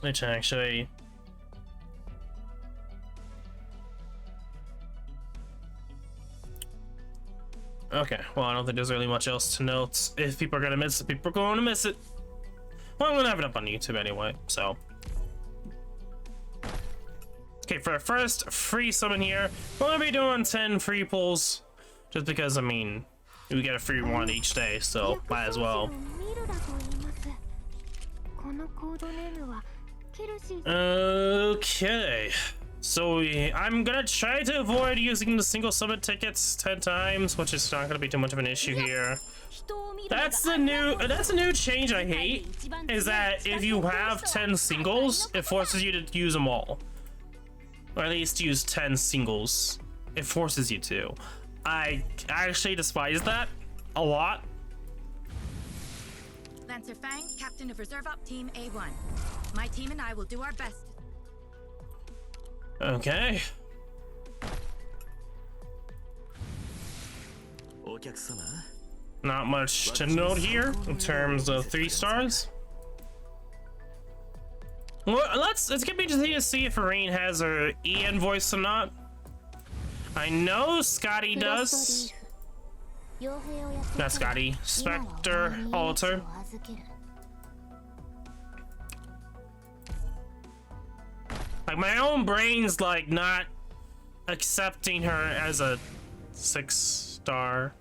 which actually. Okay, well, I don't think there's really much else to note. If people are gonna miss it, people are going to miss it. Well, I'm gonna have it up on YouTube anyway, so. Okay, for our first free summon here, we're gonna be doing 10 free pulls, just because, I mean, we get a free one each day, so might as well. Okay. So I'm gonna try to avoid using the single summon tickets 10 times, which is not gonna be too much of an issue here. That's a new change I hate, is that if you have 10 singles, it forces you to use them all. Or at least use 10 singles. It forces you to. I actually despise that a lot. Lancer Fang, captain of Reserve Op Team A1. My team and I will do our best. Okay. Not much to note here in terms of 3 stars. Well, let's get me to see if Irene has her EN voice or not. I know Scotty does. Not Scotty. Specter Alter. Like, my own brain's like not accepting her as a 6-star.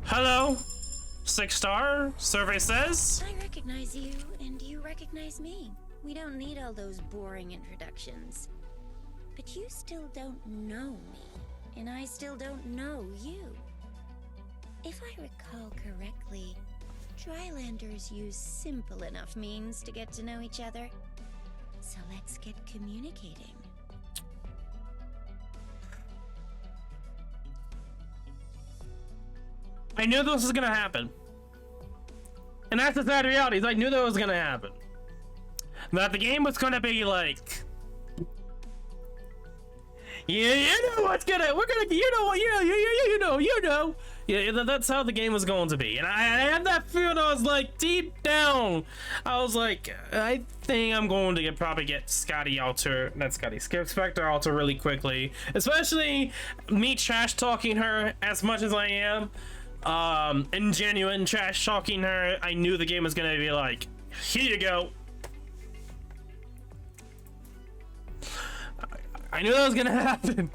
Hello, 6-star survey says. I recognize you, and you recognize me. We don't need all those boring introductions. But you still don't know me, and I still don't know you. If I recall correctly, Drylanders use simple enough means to get to know each other. So let's get communicating. I knew this was gonna happen. And that's the sad reality, is I knew that was gonna happen. That the game was gonna be like, yeah, you know what's gonna, we're gonna, you know what, you know. Yeah, that's how the game was going to be. And I had that feeling. I was like, deep down, I was like, I think I'm going to probably get Specter Alter really quickly. Especially me trash talking her as much as I am. And genuine trash talking her. I knew the game was gonna be like, here you go. I knew that was gonna happen.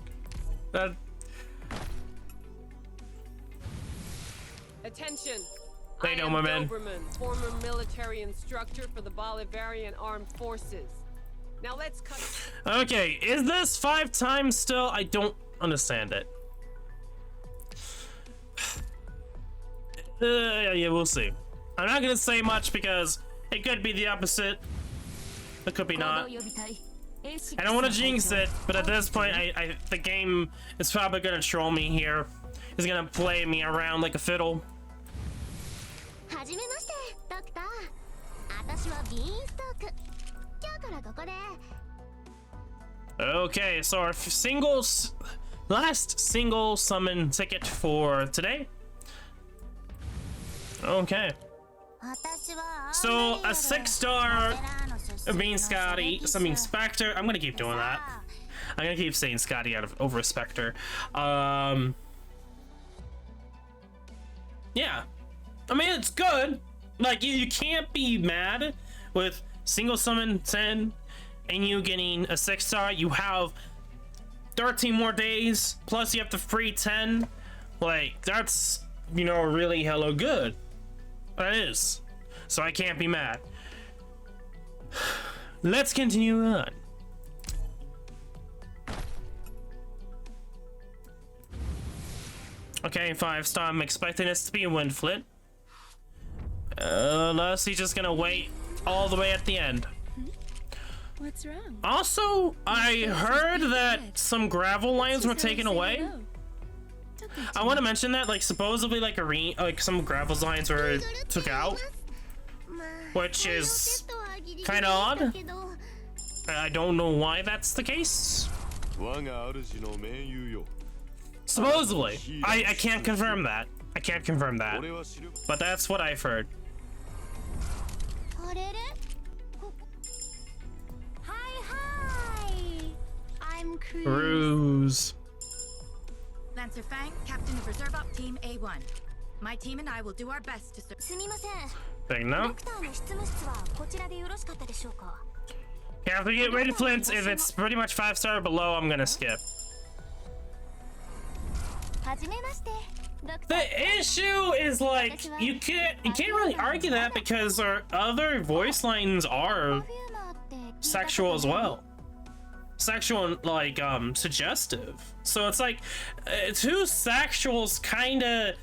That. Attention! They know, my man. Doberman, former military instructor for the Bolivarian Armed Forces. Now let's cut. Okay, is this 5 times still? I don't understand it. Yeah, we'll see. I'm not gonna say much because it could be the opposite. It could be not. I don't want to jinx it, but at this point, the game is probably gonna troll me here. It's gonna play me around like a fiddle. Okay, so our last single summon ticket for today. Okay. So a 6-star being Scotty, Specter. I'm gonna keep doing that. I'm gonna keep saying Scotty over Specter. Yeah. I mean, it's good. Like, you can't be mad with single summon 10 and you getting a 6-star. You have 13 more days, plus you have the free 10. Like, that's, you know, really hella good. That is. So I can't be mad. Let's continue on. Okay, 5-star. I'm expecting this to be a Windflit. Unless he's just gonna wait all the way at the end. What's wrong? Also, I heard that some gravel lines were taken away. I want to mention that, like, supposedly, like, some gravel lines were took out, which is kind of odd. I don't know why that's the case. Supposedly, I can't confirm that. I can't confirm that, but that's what I've heard. Ruse. Lancer Fang, captain of Reserve Up Team A1. My team and I will do our best to serve. すみません。 Big no. ドクターの執務室はこちらでよろしかったでしょうか。 Yeah, if we get Windflit, if it's pretty much 5-star or below, I'm gonna skip. はじめまして。ドクター。 The issue is like you can't really argue that because our other voice lines are sexual as well. Sexual and like suggestive. So it's like two sexuals kinda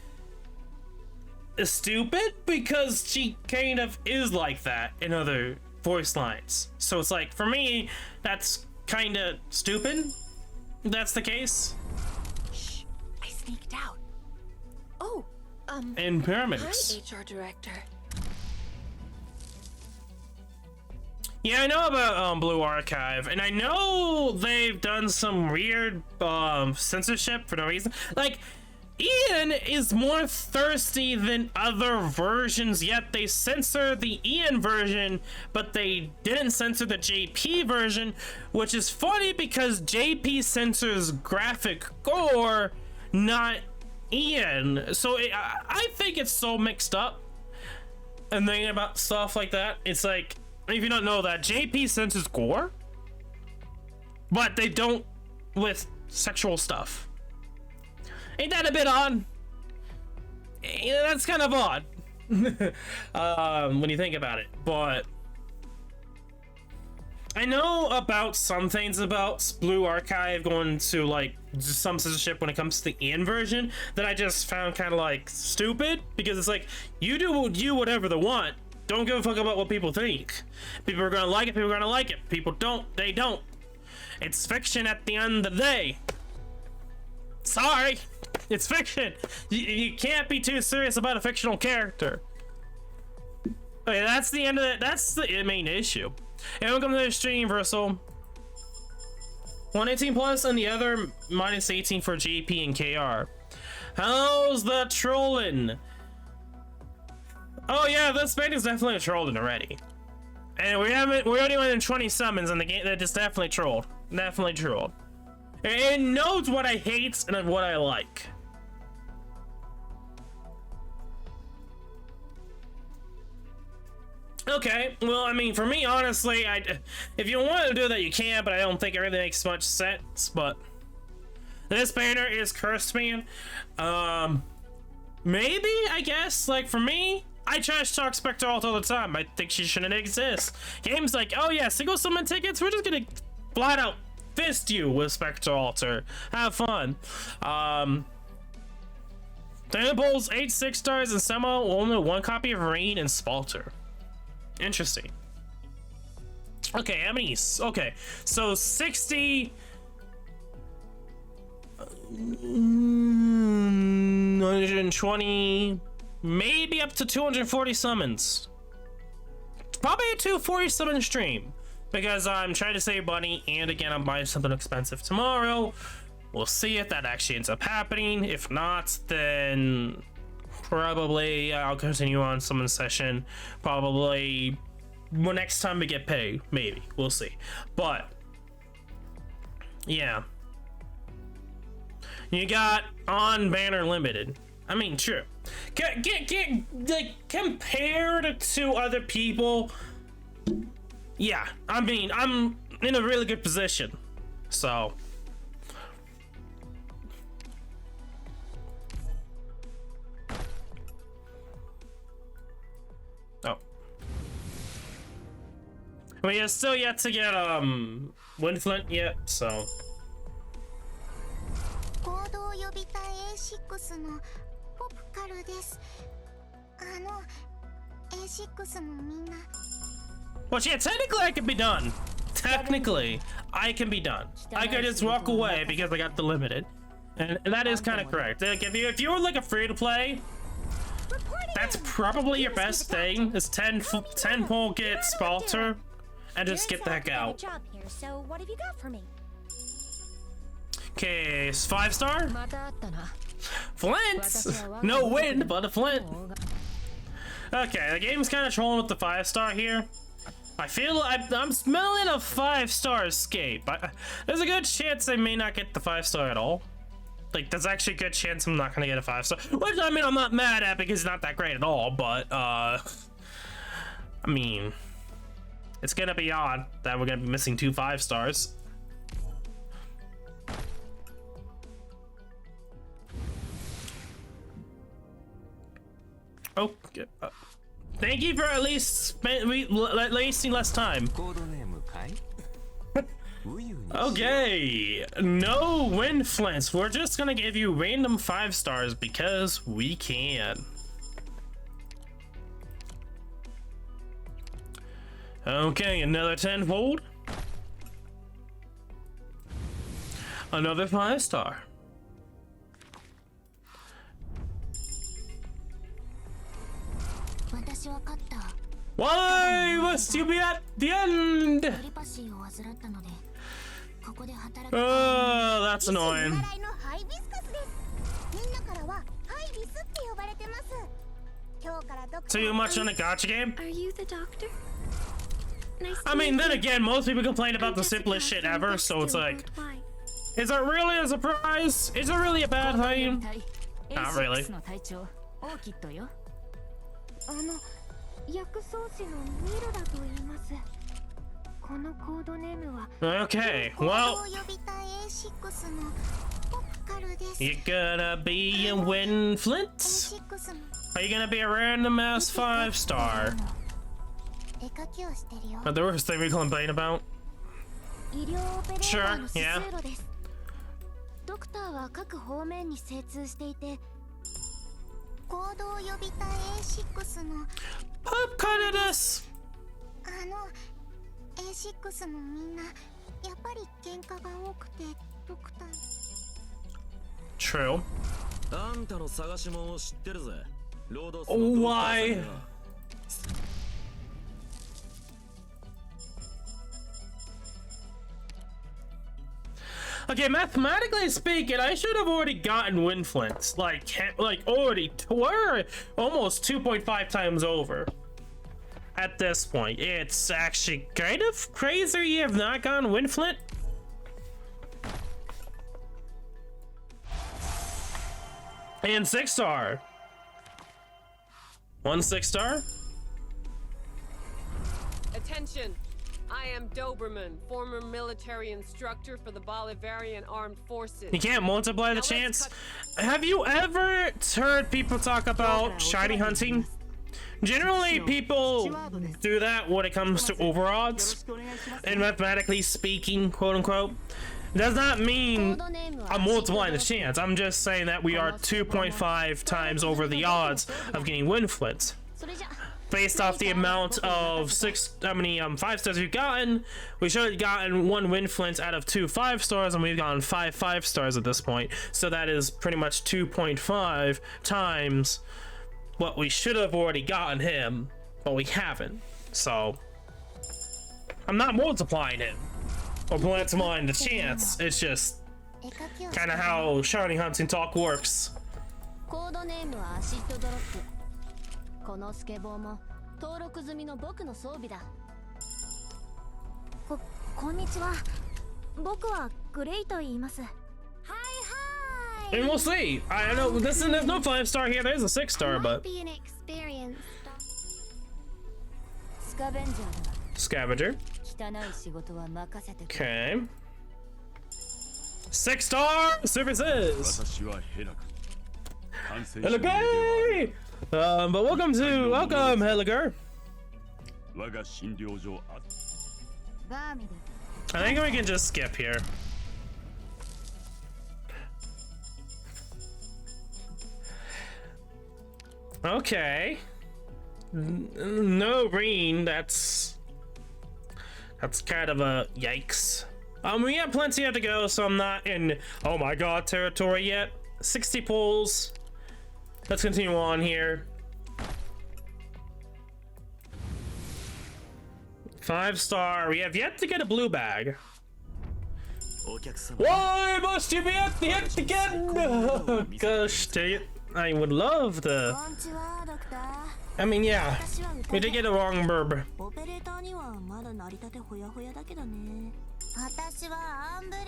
stupid because she kind of is like that in other voice lines. So it's like for me that's kinda stupid. If that's the case. Shh, I sneaked out. Oh, In hi, pyramids. HR director. Yeah, I know about Blue Archive, and I know they've done some weird censorship for no reason. Like, Ian is more thirsty than other versions, yet they censored the Ian version, but they didn't censor the JP version, which is funny because JP censors graphic gore, not Ian. So I think it's so mixed up. And thinking about stuff like that, it's like, if you don't know that, JP censors gore, but they don't with sexual stuff. Ain't that a bit odd? Yeah, that's kind of odd when you think about it. But I know about some things about Blue Archive going to like some censorship when it comes to the Ian version that I just found kind of like stupid, because it's like you do whatever they want. Don't give a fuck about what people think. People are gonna like it, people are gonna like it. People don't, they don't. It's fiction at the end of the day. Sorry, it's fiction. You can't be too serious about a fictional character. Okay, that's the end of it. That's the main issue. And welcome to the stream, Versal. 118 plus and the other minus 18 for JP and KR. How's the trolling? Oh yeah, this band is definitely trolling already. And we already went in 20 summons in the game that just definitely trolled. Definitely trolled. It knows what I hate and what I like. Okay, well, I mean, for me, honestly, if you want to do that, you can, but I don't think it really makes much sense. But this banner is Cursed Man. Maybe, I guess, like, for me, I trash talk Specter Alter all the time. I think she shouldn't exist. Games like, oh yeah, single summon tickets, we're just gonna flat out fist you with Specter Alter. Have fun. Thunderbolts, 8 6-stars, and Semo only 1 copy of Irene and Specter. Interesting. Okay, how many? Okay, so 60. 120, maybe up to 240 summons. Probably a 240 summon stream because I'm trying to save money, and again, I'm buying something expensive tomorrow. We'll see if that actually ends up happening. If not, then probably I'll continue on summon session. Probably next time we get paid, maybe. We'll see. But yeah. You got on banner limited. I mean, true. Get like compared to other people. Yeah, I mean, I'm in a really good position. So oh. We are still yet to get Windflit yet, so 行動予備隊 A6 のポプカルです。A6 もみんな。 Well, yeah, technically I can be done. Technically, I can be done. I could just walk away because I got the limited. And that is kind of correct. Like, if you were like a free-to-play, that's probably your best thing, is 10 pull, get Spalter, and just get the heck out. So what have you got for me? Okay, 5-star? Flint! No wind, but a flint. Okay, the game's kind of trolling with the 5-star here. I feel I'm smelling a 5-star escape. There's a good chance I may not get the 5-star at all. Like, there's actually a good chance I'm not gonna get a 5-star. Which, I mean, I'm not mad at because it's not that great at all, but, I mean, it's gonna be odd that we're gonna be missing 2 5-stars. Okay. Thank you for at least wasting less time. Okay, no Windflits. We're just gonna give you random 5-stars because we can. Okay, another 10-fold. Another 5-star. Why must you be at the end? Oh, that's annoying. Too much on a gacha game? Are you the doctor? Nice I mean, then again, most people complain about the simplest shit ever, so it's like, is it really a surprise? Is it really a bad thing? Not really. Okay, well, you gonna be a Windflit? Are you gonna be a random ass 5-star? But the worst thing we complain about? Sure, yeah. Pop cut it is. True. Why? Okay, mathematically speaking, I should have already gotten Windflits. Like already, we're almost 2.5 times over. At this point, it's actually kind of crazy you have not gotten Windflit. And 6-star. 1 6-star. Attention. I am Doberman, former military instructor for the Bolivarian Armed Forces. You can't multiply the chance. Have you ever heard people talk about shiny hunting? Generally, people do that when it comes to overodds. And mathematically speaking, quote unquote, does not mean I'm multiplying the chance. I'm just saying that we are 2.5 times over the odds of getting Windflits. Based off the amount of 5-stars we've gotten, we should have gotten 1 Windflit out of 2 5-stars, and we've gotten 5 5-stars at this point. So that is pretty much 2.5 times what we should have already gotten him, but we haven't. So I'm not multiplying it or multiplying the chance. It's just kind of how shiny hunting talk works. And we'll see. I know there's no 5-star here. There's a 6-star, but Scavenger. Okay. 6-star services. Hello, but welcome, Helliger. I think we can just skip here. Okay. No green. That's kind of a yikes. We have plenty to go, so I'm not in oh my god territory yet. 60 pulls. Let's continue on here. 5-star. We have yet to get a blue bag. Why must you be at the end again? Oh, gosh, dang it. I would love to I mean, yeah, we did get a wrong burb. オペレーターにはまだ成り立てほやほやだけどね。私はアンブリエル、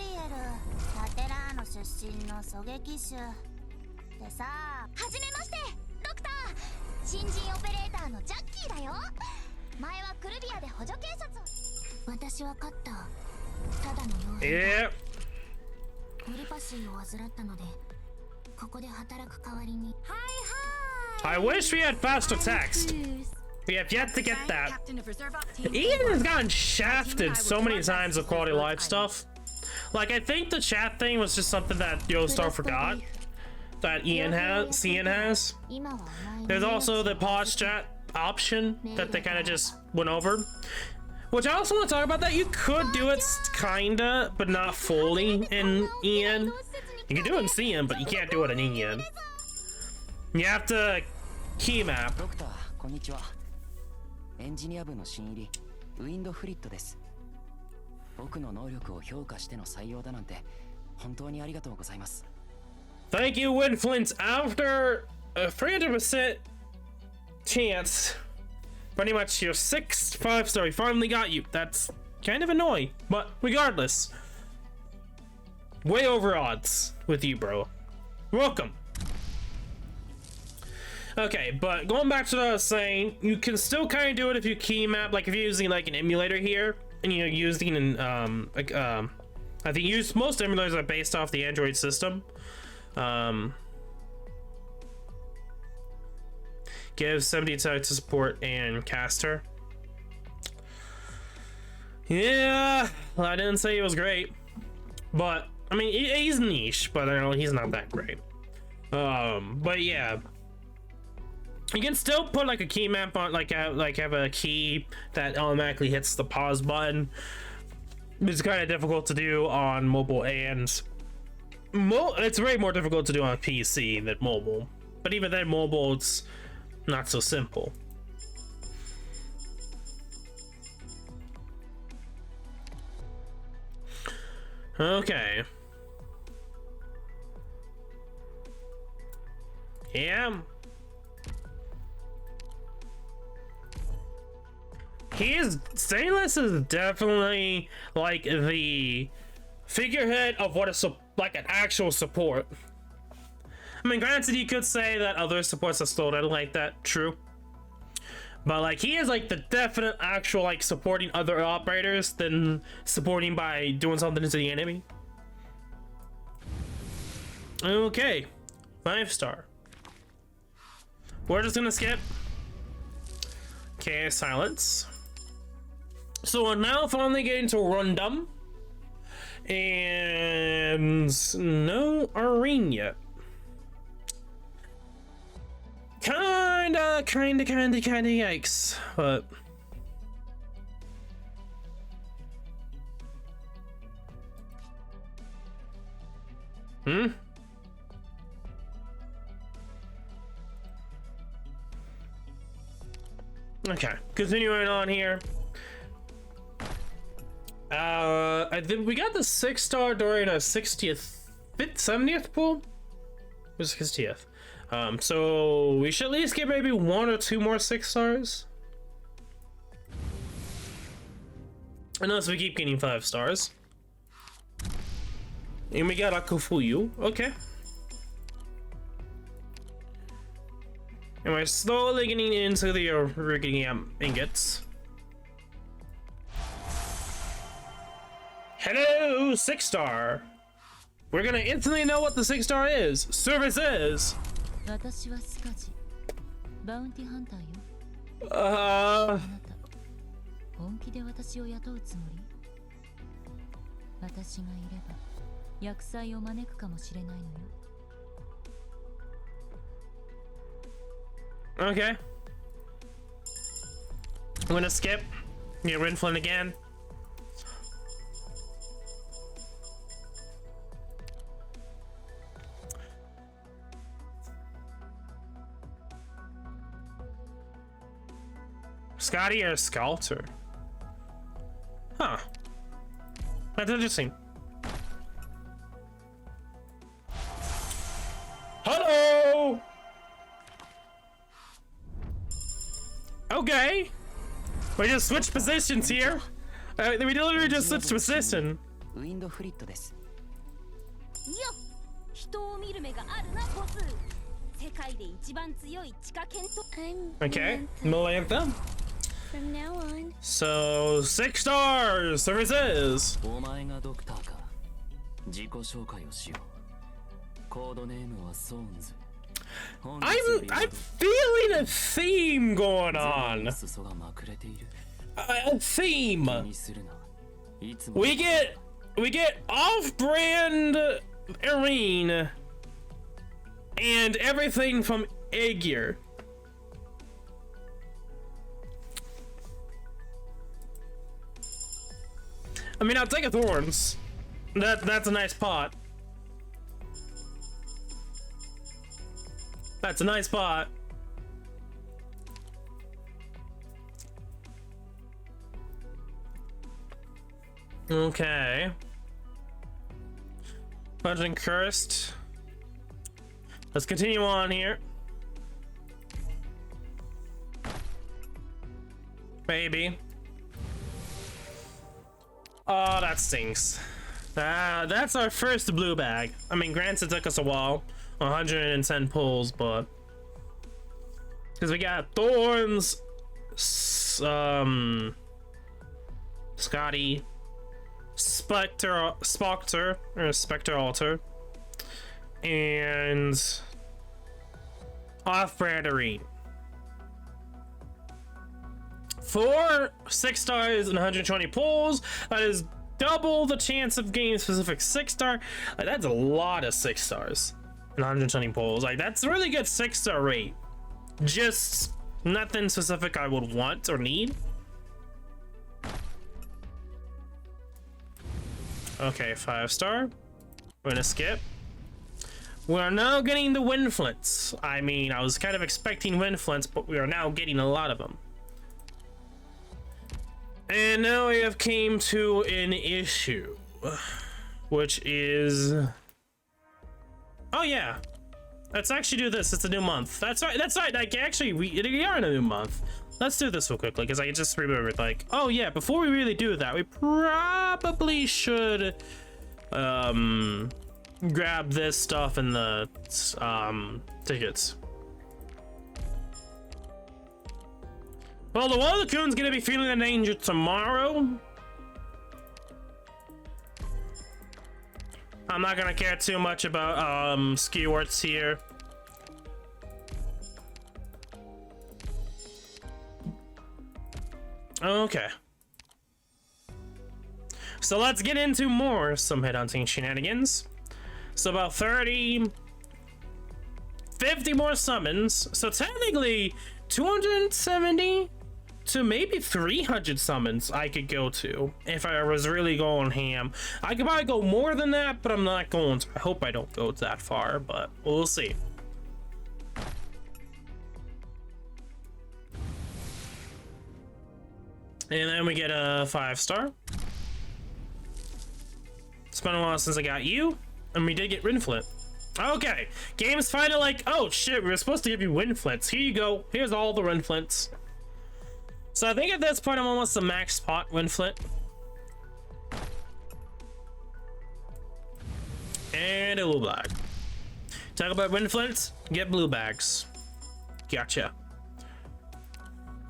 ラテラーノ出身の狙撃手でさ。はじめまして、ドクター。新人オペレーターのジャッキーだよ。前はクルビアで補助警察を。私は勝った。ただの傭兵。Yeah. オリパシーを患ったので、ここで働く代わりに。はいはい。 I wish we had faster text. We have yet to get that. Ian has gotten shafted so many times with quality of life stuff. Like, I think the chat thing was just something that Yostar forgot that Cian has. There's also the pause chat option that they kind of just went over. Which I also want to talk about that. You could do it kinda, but not fully in Ian. You can do it in Cian, but you can't do it in Ian. You have to key map. ドクター、こんにちは。エンジニア部の新入り、ウィンドフリットです。僕の能力を評価しての採用だなんて、本当にありがとうございます。Thank you, Windflit. After a 300% chance, pretty much your 6th 5-star, we finally got you. That's kind of annoying, but regardless, way over odds with you, bro. Welcome. Okay, but going back to what I was saying, you can still kind of do it if you key map, like if you're using like an emulator here, and you're using an I think most emulators are based off the Android system. Give 70 to support and caster. Yeah, well, I didn't say it was great, but I mean he's niche, but I know he's not that great. But yeah. You can still put like a key map on, like have a key that automatically hits the pause button. It's kind of difficult to do on mobile, and it's way more difficult to do on PC than mobile. But even then, mobile, it's not so simple. Okay. Yeah. Stainless is definitely like the figurehead of what is like an actual support. I mean, granted, you could say that other supports are still like that, true. But like he is like the definite actual like supporting other operators than supporting by doing something to the enemy. Okay, 5-star. We're just gonna skip. Okay, silence. So we're now finally getting to Rundum. And no Irene yet. Kinda yikes, but okay, continuing on here. I think we got the 6-star during a 70th pull? It was 60th. So we should at least get maybe 1 or 2 more 6-stars. Unless we keep getting 5-stars. And we got Akufuyu. Okay. And we're slowly getting into the Rugiam ingots. Hello, 6-star. We're gonna instantly know what the 6-star is. Service is. Okay. I'm gonna skip. Get Windflit again. Scotty or Sculptor? Huh. That's interesting. Hello! Okay. We just switched positions here. We literally just switched position. ウィンドフリットです。よっ、人を見る目があるな、ボス。世界で一番強い地下犬と。Okay, Melantha. From now on. So 6 stars. Services. お前がドクターか。自己紹介をしよう。コードネームはソーンズ。I'm feeling a theme going on. A theme. We get off-brand Irene and everything from Aegir. I mean, I'll take a Thorns. That's a nice pot. That's a nice pot. Okay. Legend Cursed. Let's continue on here. Maybe. Oh, that stinks. That's our first blue bag. I mean, granted, it took us a while. 110 pulls, but because we got Thorns, Scotty, Specter Alter, and off-brand Irene. 4 6 stars and 120 pulls. That is double the chance of getting specific 6-star. That's a lot of 6 stars. 120 pulls. Like, that's a really good 6-star rate. Just nothing specific I would want or need. Okay, 5-star. We're gonna skip. We are now getting the Windflits. I mean, I was kind of expecting Windflits, but we are now getting a lot of them. And now we have came to an issue, which is... Oh yeah, let's actually do this. It's a new month. That's right. That's right. Like, actually, we are in a new month. Let's do this real quickly because I just remembered. Like, oh yeah, before we really do that, we probably should grab this stuff in the tickets. Well, the Wallacoon's gonna be feeling the danger tomorrow. I'm not gonna care too much about Skewarts here. Okay. So let's get into some headhunting shenanigans. So about 50 more summons. So technically 270 to maybe 300 summons I could go to if I was really going ham. I could probably go more than that, but I'm not going to. I hope I don't go that far, but we'll see. And then we get a 5-star. It's been a while since I got you, and we did get Windflit. Okay, game's finally like, oh shit, we were supposed to give you Windflits. Here you go. Here's all the Windflits. So I think at this point I'm almost a max pot Windflit. And a blue bag. Talk about Windflits, get blue bags. Gotcha.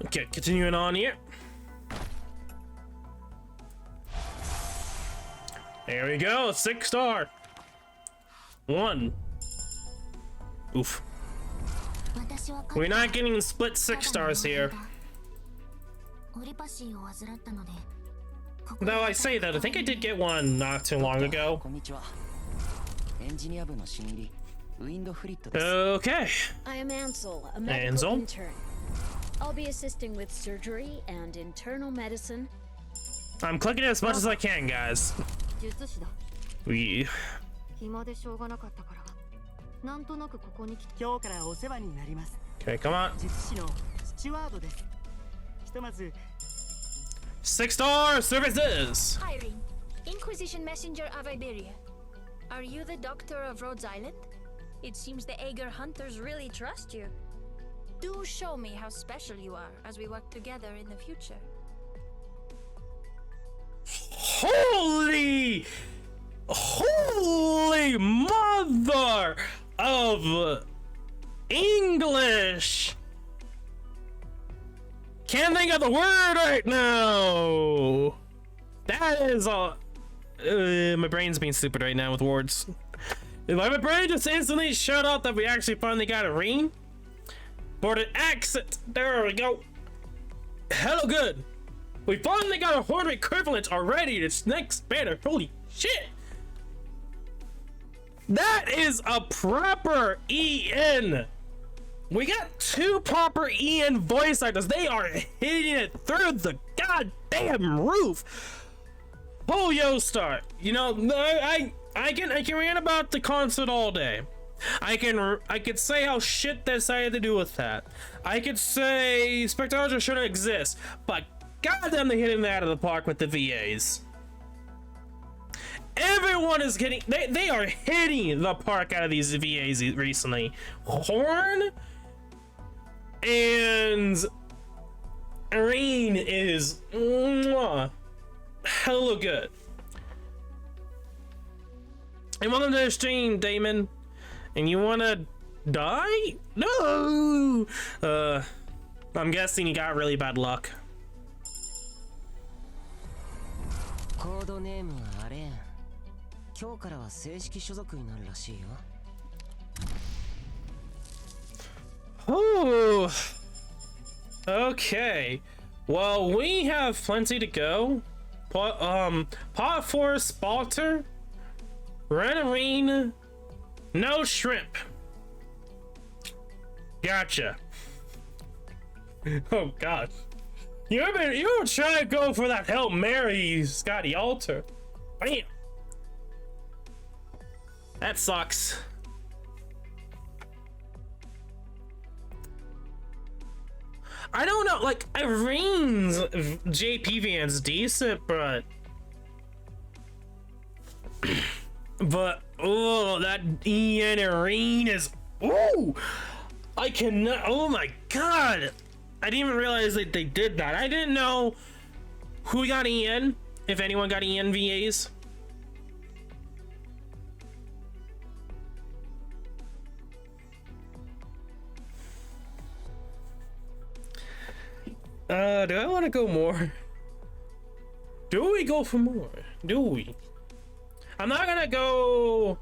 Okay, continuing on here. There we go, 6-star. 1. Oof. We're not getting split 6 stars here. Though I say that, I think I did get one not too long ago. Okay. I am Ansel, a medical intern. I'll be assisting with surgery and internal medicine. I'm clicking as much as I can, guys. We... Okay, come on. 6-star services. Irene, Inquisition Messenger of Iberia. Are you the doctor of Rhodes Island? It seems the Aegir hunters really trust you. Do show me how special you are as we work together in the future. Holy mother of English! Can't think of the word right now. That is all. My brain's being stupid right now with words. My brain just instantly shut up that we actually finally got Irene. Boarded exit. There we go. Hello, good. We finally got a horde equivalent already. This next banner. Holy shit. That is a proper EN. We got 2 proper EN voice actors. They are hitting it through the goddamn roof. Oh, yo, start. You know, I can rant about the concert all day. I could say how shit they decided to do with that. I could say Specter Alter shouldn't exist, but goddamn, they hitting that out of the park with the VAs. Everyone is getting, they are hitting the park out of these VAs recently. Horn and Irene is hella good. And welcome to the stream, Damon. And you wanna die? No! I'm guessing you got really bad luck. コードネームはアレン。今日からは正式所属になるらしいよ。Oh. Okay. Well, we have plenty to go. Pot 4 Specter, Ranting, no shrimp. Gotcha. Oh god. You were trying to go for that Hail Mary, Scotty Alter. Bam. That sucks. I don't know, like, Irene's JP Van's decent, but oh, that EN Irene is, oh, I cannot, oh my god, I didn't even realize that they did that. I didn't know who got EN, if anyone got EN VAs. Do I want to go more? Do we go for more? Do we? I'm not gonna go.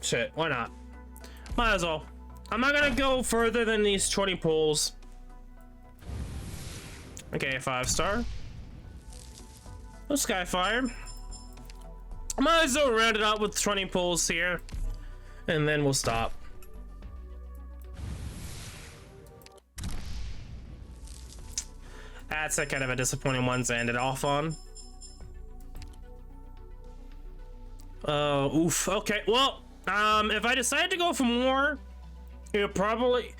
Shit, why not? Might as well. I'm not gonna go further than these 20 pulls. Okay, 5-star. No Skyfire. Might as well round it out with 20 pulls here, and then we'll stop. That's a kind of a disappointing one to end it off on. Oof. Okay, well, if I decide to go for more, it'll probably,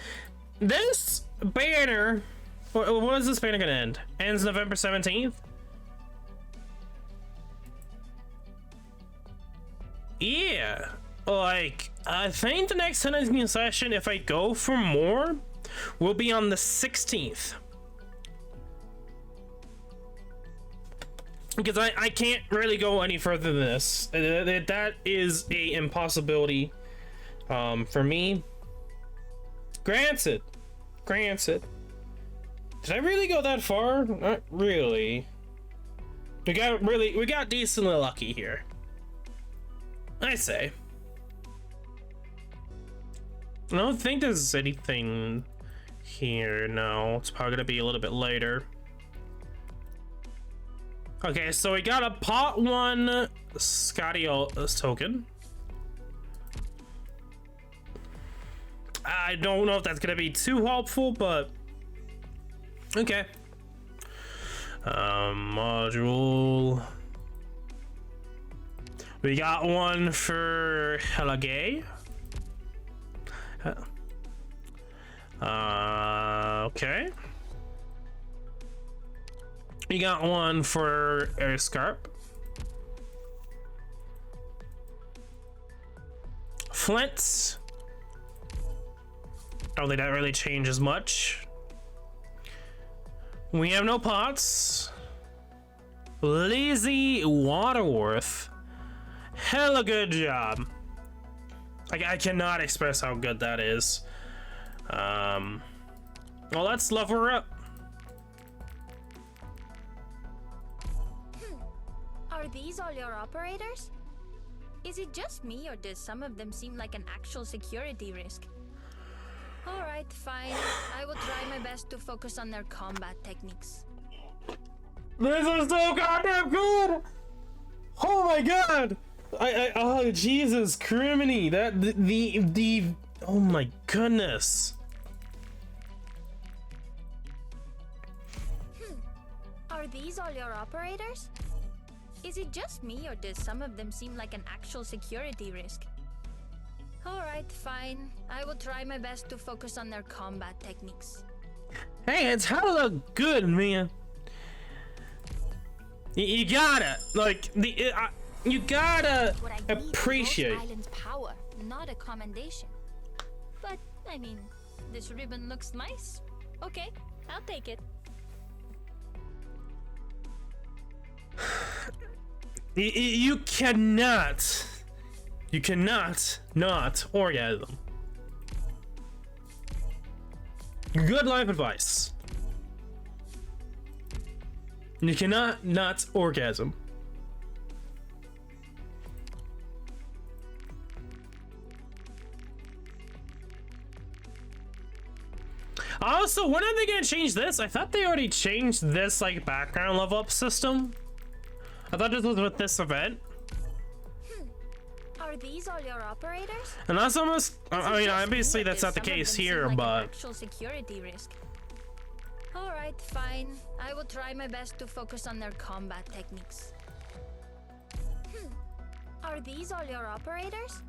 this banner, when is this banner gonna end? Ends November 17th? Yeah, like, I think the next Headhunting session, if I go for more, will be on the 16th. Because I can't really go any further than this. That is a impossibility for me. Granted. Did I really go that far? Not really. We got decently lucky here, I say. I don't think there's anything here. No, it's probably gonna be a little bit later. Okay, so we got a pot 1 Scotty token. I don't know if that's gonna be too helpful, but okay. Module. We got one for Hella Gay. Okay. We got one for Air Scarp. Flints. I don't think that really changes much. We have no pots. Lazy Waterworth. Hella good job. I cannot express how good that is. Well, let's level her up. Are these all your operators? Is it just me, or does some of them seem like an actual security risk? Alright, fine. I will try my best to focus on their combat techniques. This is so goddamn good! Oh my god! Oh Jesus criminy! That the oh my goodness! Are these all your operators? Is it just me, or does some of them seem like an actual security risk? Alright, fine. I will try my best to focus on their combat techniques. Hey, it's hella good, man. You gotta like you gotta appreciate. Island's power, not a commendation. But I mean, this ribbon looks nice. Okay, I'll take it. You cannot not orgasm. Good life advice. You cannot not orgasm. Also, when are they gonna change this? I thought they already changed this like background level up system. I thought this was with this event. Are these all your operators? And that's almost, I mean, obviously that's not the case here, but actual security risk. Alright, fine. I will try my best to focus on their combat techniques. Are these all your operators?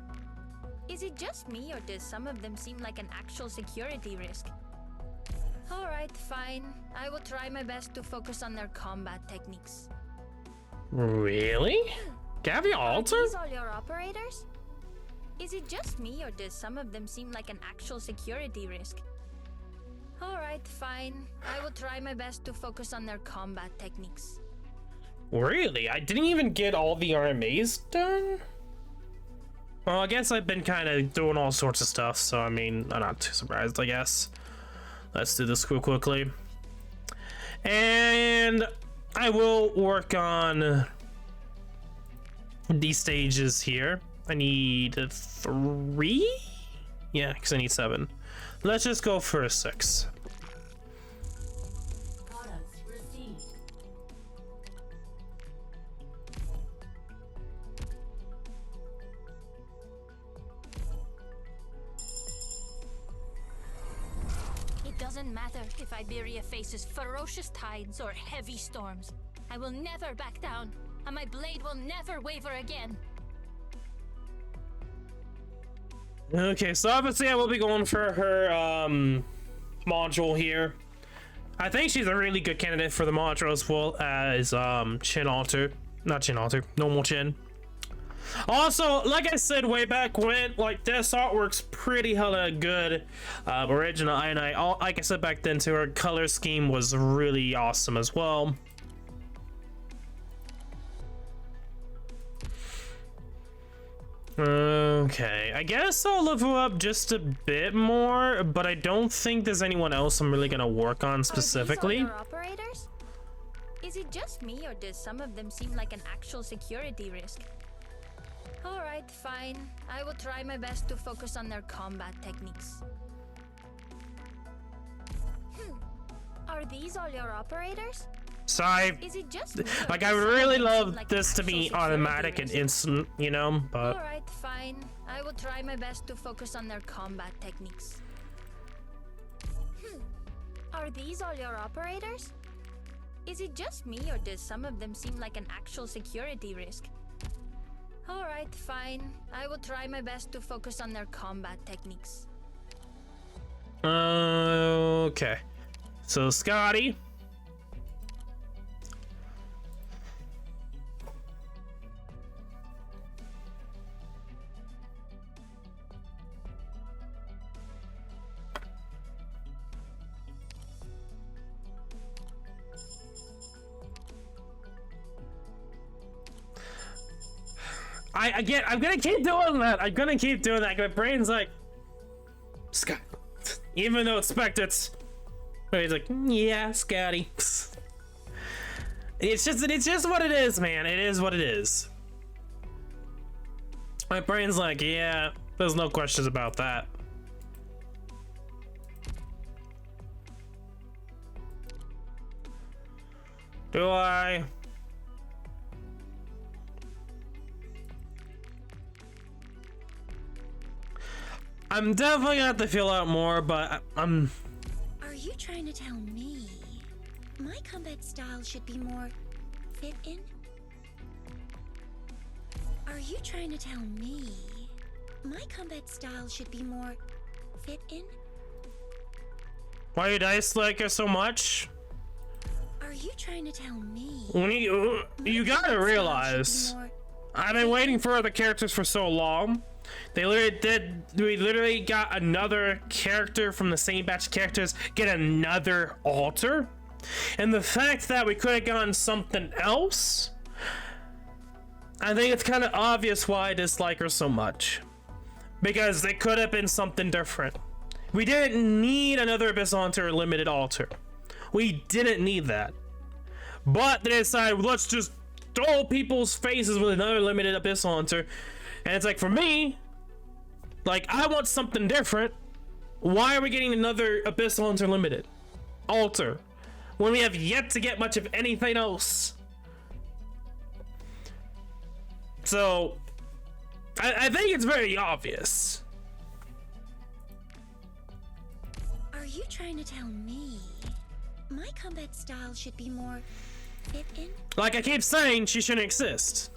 Is it just me, or does some of them seem like an actual security risk? Alright, fine. I will try my best to focus on their combat techniques. really? Gavi Alter? Are these all your operators? Is it just me, or does some of them seem like an actual security risk? Alright, fine. I will try my best to focus on their combat techniques. Really? I didn't even get all the RMAs done? Well, I guess I've been kind of doing all sorts of stuff, so I mean, I'm not too surprised, I guess. Let's do this quickly. And I will work on these stages here. I need 3? Yeah, because I need 7. Let's just go for 6. It doesn't matter if Iberia faces ferocious tides or heavy storms. I will never back down, and my blade will never waver again. Okay, so obviously I will be going for her module here. I think she's a really good candidate for the module as well as Chin Alter. Not Chin Alter, normal Chin. Also, like I said way back when, like, this artwork's pretty hella good. Original, and like I said back then too, her color scheme was really awesome as well. Okay, I guess I'll level her up just a bit more, but I don't think there's anyone else I'm really gonna work on specifically. Are these all your operators? Is it just me, or does some of them seem like an actual security risk? Alright, fine. I will try my best to focus on their combat techniques. Are these all your operators? So Is it just me, or like, does I would some of really them love seem like this an to be actual automatic and security risk? instant, you know, but Alright, fine. I will try my best to focus on their combat techniques. Are these all your operators? Is it just me, or does some of them seem like an actual security risk? Alright, fine. I will try my best to focus on their combat techniques. okay. So Scotty, I'm gonna keep doing that. I'm gonna keep doing that. My brain's like, Scott. Even though it's Specter, he's like, yeah, Scotty. It's just what it is, man. It is what it is. My brain's like, yeah, there's no questions about that. Do I? I'm definitely gonna have to fill out more, but I'm... Are you trying to tell me my combat style should be more fit in? Are you trying to tell me my combat style should be more fit in? Why you dice like her so much? Are you trying to tell me? When you gotta realize, I've been waiting for other characters for so long. We literally got another character from the same batch of characters get another alter, and the fact that we could have gotten something else, I think it's kind of obvious why I dislike her so much, because it could have been something different. We didn't need another Abyss Haunter limited alter. We didn't need that, but they decided, let's just throw people's faces with another limited Abyss Haunter. And it's like, for me, like, I want something different. Why are we getting another Abyss Haunter limited alter when we have yet to get much of anything else? So I think it's very obvious. Are you trying to tell me my combat style should be more fit in? Like I keep saying, she shouldn't exist.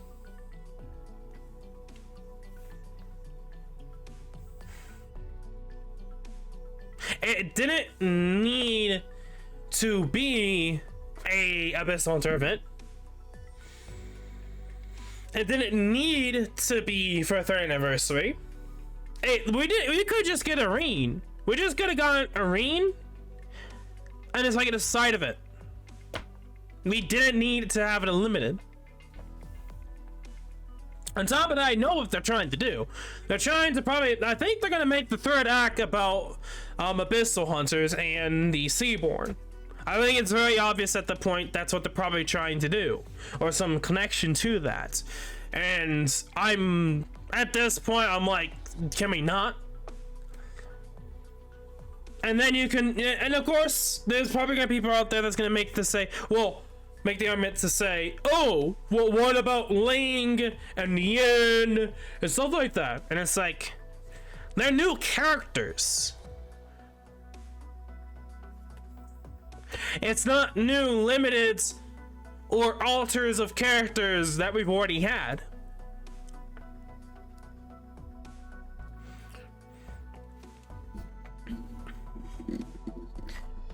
It didn't need to be a Abyss Haunter event. It didn't need to be for a 3rd anniversary. We could just get Irene. We just could have gotten Irene, and it's like a side of it. We didn't need to have it limited. On top of that, I know what they're trying to do. They're trying to I think they're gonna make the 3rd act about Abyssal Hunters and the Seaborn. I think it's very obvious at the point that's what they're probably trying to do, or some connection to that. And at this point, I'm like, can we not? And then you can, and of course, there's probably gonna be people out there that's gonna make the argument to say, oh, well, what about Ling and Yin and stuff like that? And it's like, they're new characters. It's not new limiteds or alters of characters that we've already had.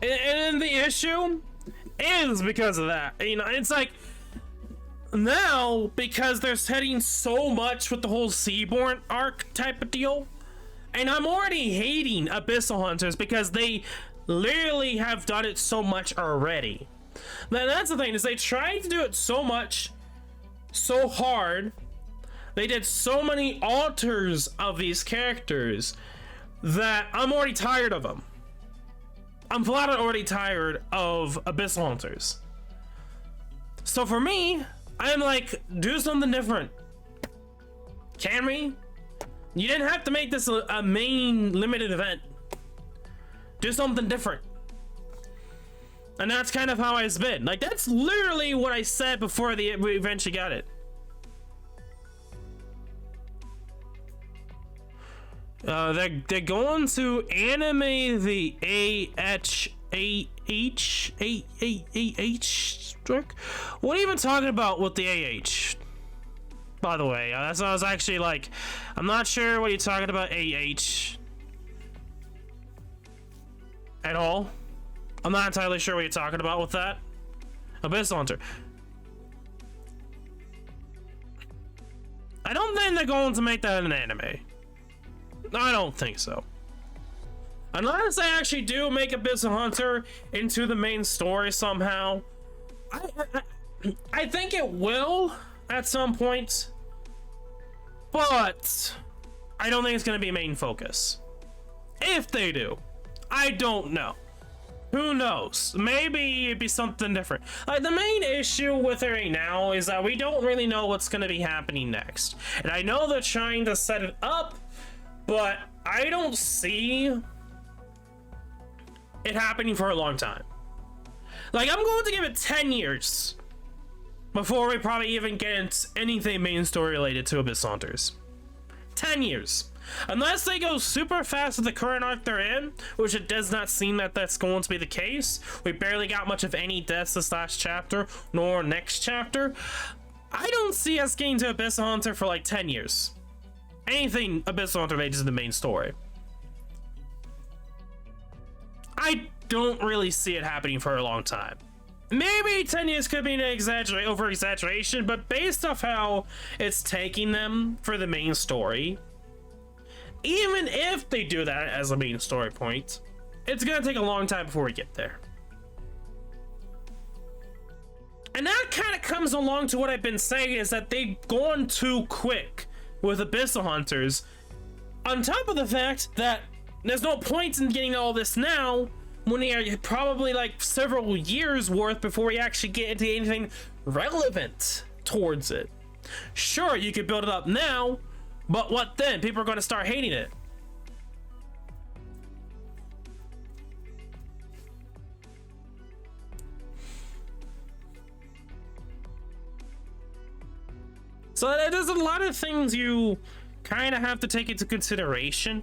And the issue is because of that. You know, it's like, now, because they're setting so much with the whole Seaborn arc type of deal, and I'm already hating Abyssal Hunters because they literally have done it so much already. Now, that's the thing, is they tried to do it so much, so hard. They did so many alters of these characters that I'm already tired of them. I'm flat out already tired of Abyssal Hunters. So for me, I'm like, do something different. Can we? You didn't have to make this a main limited event. Do something different. And that's kind of how it's been. Like, that's literally what I said before we eventually got it. They're going to anime the AH strike. What are you even talking about with the AH? By the way, that's what I was actually like. I'm not sure what you're talking about AH at all. I'm not entirely sure what you're talking about with that. Abyss Haunter. I don't think they're going to make that an anime. I don't think so. Unless they actually do make Abyssal Hunter into the main story somehow. I think it will at some point. but I don't think it's going to be a main focus. If they do, I don't know. Who knows? Maybe it'd be something different. Like, the main issue with it right now is that we don't really know what's going to be happening next. And I know they're trying to set it up, but I don't see it happening for a long time. Like, I'm going to give it 10 years before we probably even get into anything main story related to Abyss Hunters. 10 years. Unless they go super fast with the current arc they're in, which it does not seem that that's going to be the case. We barely got much of any deaths this last chapter, nor next chapter. I don't see us getting to Abyss Hunter for like 10 years. Anything Abyss Hunter related to the main story. I don't really see it happening for a long time. Maybe 10 years could be an over-exaggeration, but based off how it's taking them for the main story, even if they do that as a main story point, it's gonna take a long time before we get there. And that kind of comes along to what I've been saying, is that they've gone too quick with Abyssal Hunters, on top of the fact that there's no point in getting all this now when they are probably like several years worth before we actually get into anything relevant towards it. Sure, you could build it up now, but what then? People are going to start hating it. So there's a lot of things you kind of have to take into consideration.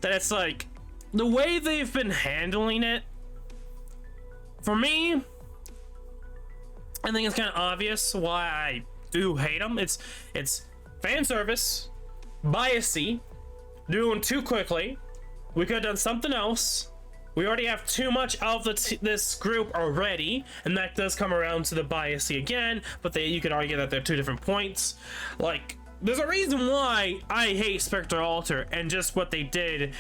That it's like, the way they've been handling it, for me, I think it's kind of obvious why I do hate them. It's fan service, biasy, doing too quickly. We could have done something else. We already have too much of this group already, and that does come around to the biasy again. But you could argue that they're two different points. Like, there's a reason why I hate Specter Alter and just what they did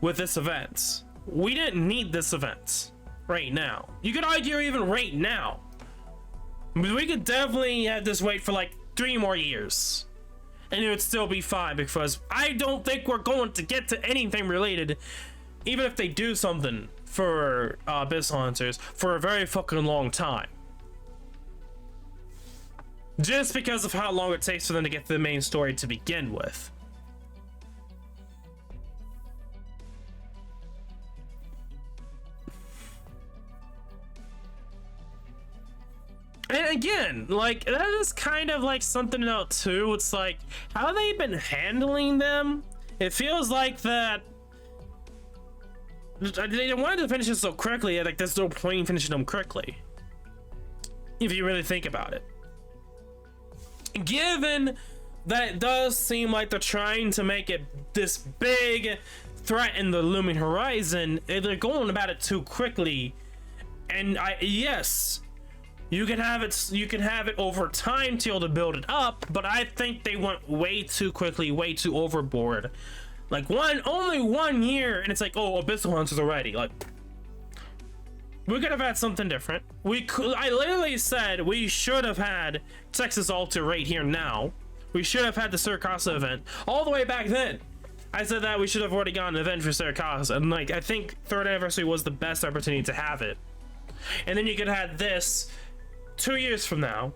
with this event. We didn't need this event right now. You could argue even right now. We could definitely have this wait for like 3 more years, and it would still be fine, because I don't think we're going to get to anything related, even if they do something for Abyss Hunters, for a very fucking long time. Just because of how long it takes for them to get to the main story to begin with. And again, like, that is kind of like something to note too. It's like, how they've been handling them. It feels like that they wanted to finish it so quickly, like there's no point in finishing them quickly, if you really think about it. Given that it does seem like they're trying to make it this big threat in the looming horizon, they're going about it too quickly. And yes, you can have it over time to be able to build it up, but I think they went way too quickly, way too overboard. Like, only 1 year, and it's like, oh, Abyssal Hunters already. Like, we could have had something different. I literally said we should have had Texas Alter right here now. We should have had the Siracasa event all the way back then. I said that we should have already gotten an event for Siracasa, and like, I think 3rd anniversary was the best opportunity to have it. And then you could have this 2 years from now,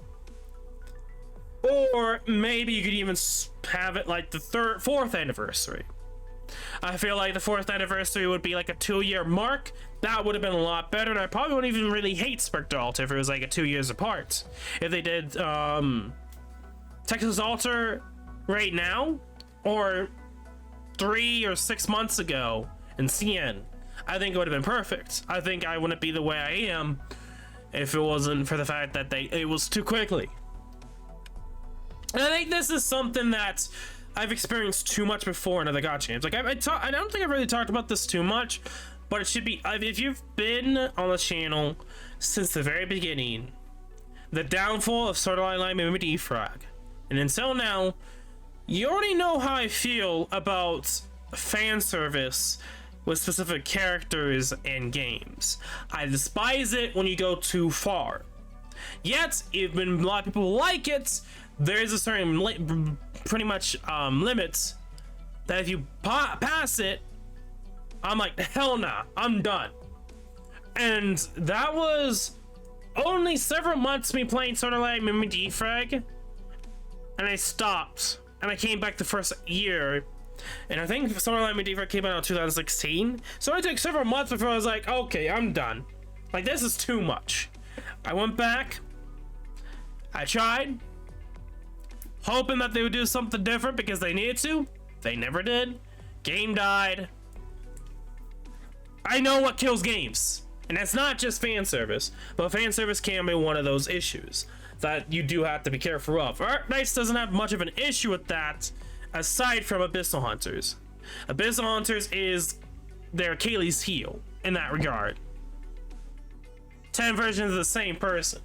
or maybe you could even have it like the 4th anniversary. I feel like the 4th anniversary would be like a 2-year mark. That would have been a lot better, and I probably wouldn't even really hate Specter Alter if it was like a 2 years apart. If they did Texas Alter right now, or 3 or 6 months ago in CN, I think it would have been perfect. I think I wouldn't be the way I am if it wasn't for the fact that it was too quickly. And I think this is something that I've experienced too much before in other gacha games. Like, I don't think I've really talked about this too much, but it should be, if you've been on the channel since the very beginning, the downfall of Sword Art Online and Defrag, and until now, you already know how I feel about fan service with specific characters and games. I despise it when you go too far. Yet, even a lot of people like it, there's a certain pretty much limits that if you pass it, I'm like, hell nah, I'm done. And that was only several months me playing Solar Light Mimi Defrag, and I stopped, and I came back the first year, and I think Solar Light Mimi Defrag came out in 2016, so it took several months before I was like, okay, I'm done. Like, this is too much. I went back, I tried, hoping that they would do something different because they needed to. They never did. Game died. I know what kills games, and that's not just fan service, but fan service can be one of those issues that you do have to be careful of. Arknights doesn't have much of an issue with that, aside from Abyssal Hunters. Abyssal Hunters is their Achilles heel in that regard. 10 versions of the same person.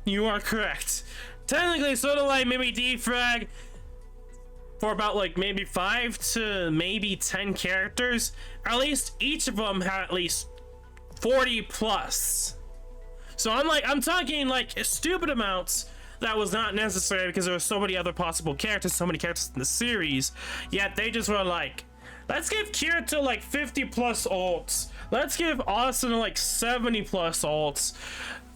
You are correct. Technically, Solar Light Mimi Defrag, for about like maybe 5 to maybe 10 characters, at least each of them had at least 40 plus. So I'm talking like stupid amounts that was not necessary because there were so many other possible characters, so many characters in the series, yet they just were like, let's give Kirito like 50 plus ults, let's give Austin like 70 plus ults.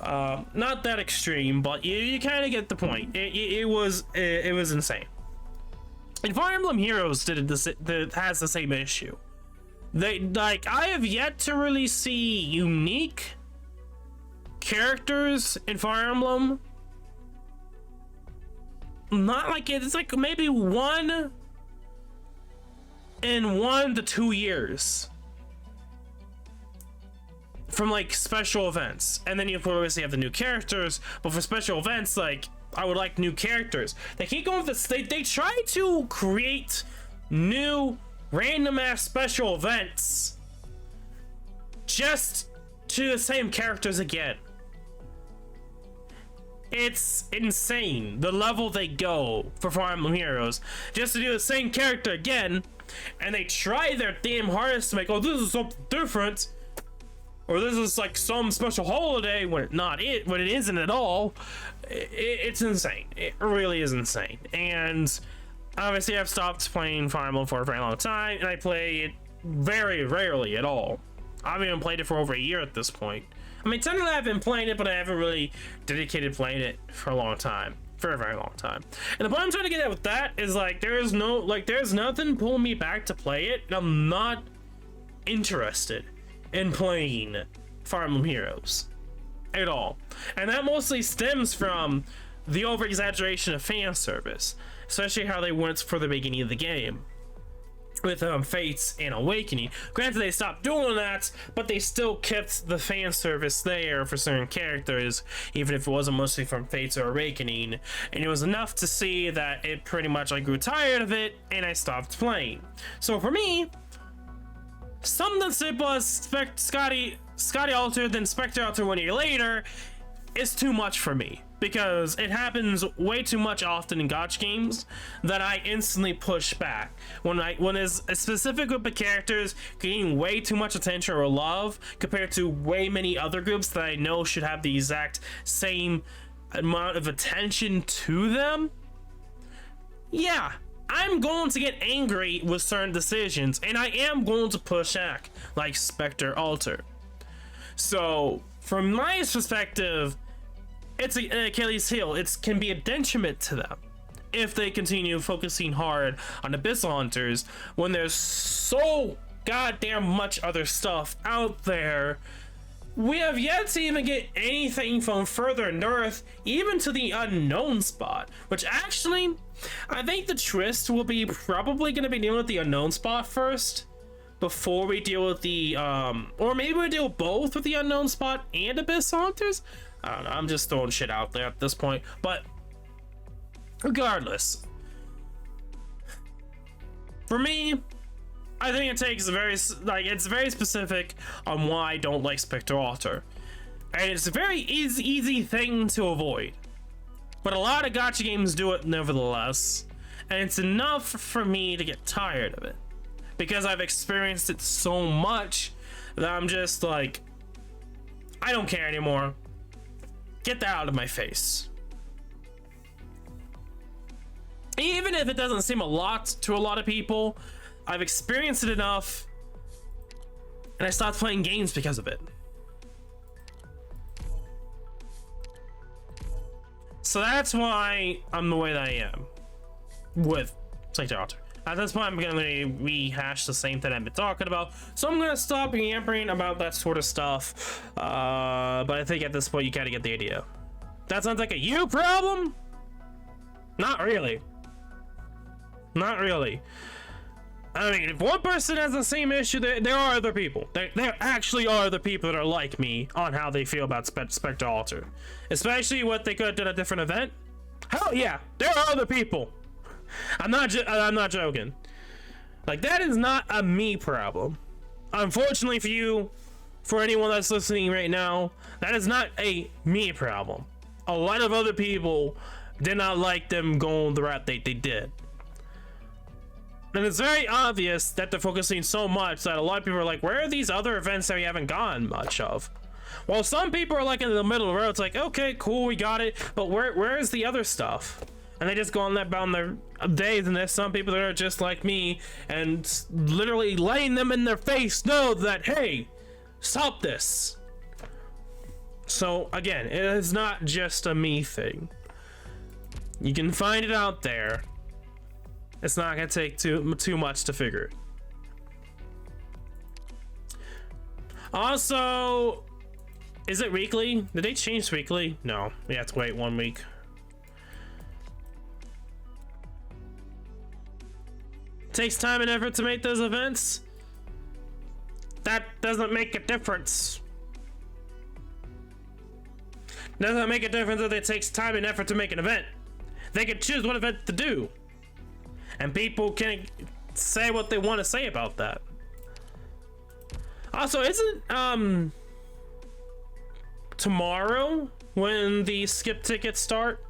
Not that extreme, but you kind of get the point. It was insane. And Fire Emblem Heroes has the same issue. I have yet to really see unique characters in Fire Emblem. Not like it's like maybe 1 in 1 to 2 years from like special events, and then you obviously have the new characters. But for special events, like, I would like new characters. They keep going with this. They try to create new random ass special events just to the same characters again. It's insane the level they go for Fire Emblem Heroes just to do the same character again, and they try their damn hardest to make, oh, this is something different, or this is like some special holiday, when it isn't at all. It's insane. It really is insane. And obviously I've stopped playing Fire Emblem for a very long time, and I play it very rarely at all. I haven't even played it for over a year at this point. I mean, technically I've been playing it, but I haven't really dedicated playing it for a long time. For a very long time. And the point I'm trying to get at with that is, like, there's nothing pulling me back to play it, and I'm not interested in playing Fire Emblem Heroes at all. And that mostly stems from the over-exaggeration of fan service, especially how they went for the beginning of the game with Fates and Awakening. Granted, they stopped doing that, but they still kept the fan service there for certain characters, even if it wasn't mostly from Fates or Awakening. And it was enough to see that it pretty much, I grew tired of it, and I stopped playing. So for me, something simple as Specter Alter, then Specter Alter 1 year later is too much for me, because it happens way too much often in gacha games that I instantly push back. When there's a specific group of characters getting way too much attention or love compared to way many other groups that I know should have the exact same amount of attention to them, yeah, I'm going to get angry with certain decisions, and I am going to push back, like Specter Alter. So, from my perspective, it's an Achilles heel. It can be a detriment to them if they continue focusing hard on Abyssal Hunters when there's so goddamn much other stuff out there. We have yet to even get anything from further north, even to the unknown spot, which actually, I think the twist will be probably going to be dealing with the unknown spot first, before we deal with the, or maybe we deal both with the unknown spot and Abyssal Hunters. I don't know, I'm just throwing shit out there at this point, but regardless, for me, I think it takes it's very specific on why I don't like Specter Alter, and it's a very easy thing to avoid, but a lot of gacha games do it nevertheless, and it's enough for me to get tired of it, because I've experienced it so much that I'm just like, I don't care anymore. Get that out of my face. even if it doesn't seem a lot to a lot of people, I've experienced it enough, and I stopped playing games because of it. So that's why I'm the way that I am with Specter Alter. At this point, I'm gonna rehash the same thing I've been talking about, so I'm gonna stop yampering about that sort of stuff. But I think at this point, you kind of get the idea. That sounds like a you problem? Not really. Not really. I mean, if one person has the same issue, there are other people. There actually are other people that are like me on how they feel about Specter Alter. Especially what they could have done at a different event. Hell yeah, there are other people. I'm not joking. Like, that is not a me problem. Unfortunately for you, for anyone that's listening right now, that is not a me problem. A lot of other people did not like them going the route they did. And it's very obvious that they're focusing so much that a lot of people are like, where are these other events that we haven't gone much of? Well, some people are like in the middle of the road. It's like, okay, cool, we got it. But where is the other stuff? And they just go on that bound their days. And there's some people that are just like me and literally laying them in their face know that, hey, stop this. So again, it is not just a me thing. You can find it out there. It's not gonna take too much to figure. Also, is it weekly? Did they change weekly? No, we have to wait 1 week. Takes time and effort to make those events. That doesn't make a difference. Doesn't make a difference that it takes time and effort to make an event. They can choose what event to do. And people can say what they want to say about that. Also, isn't tomorrow when the skip tickets start?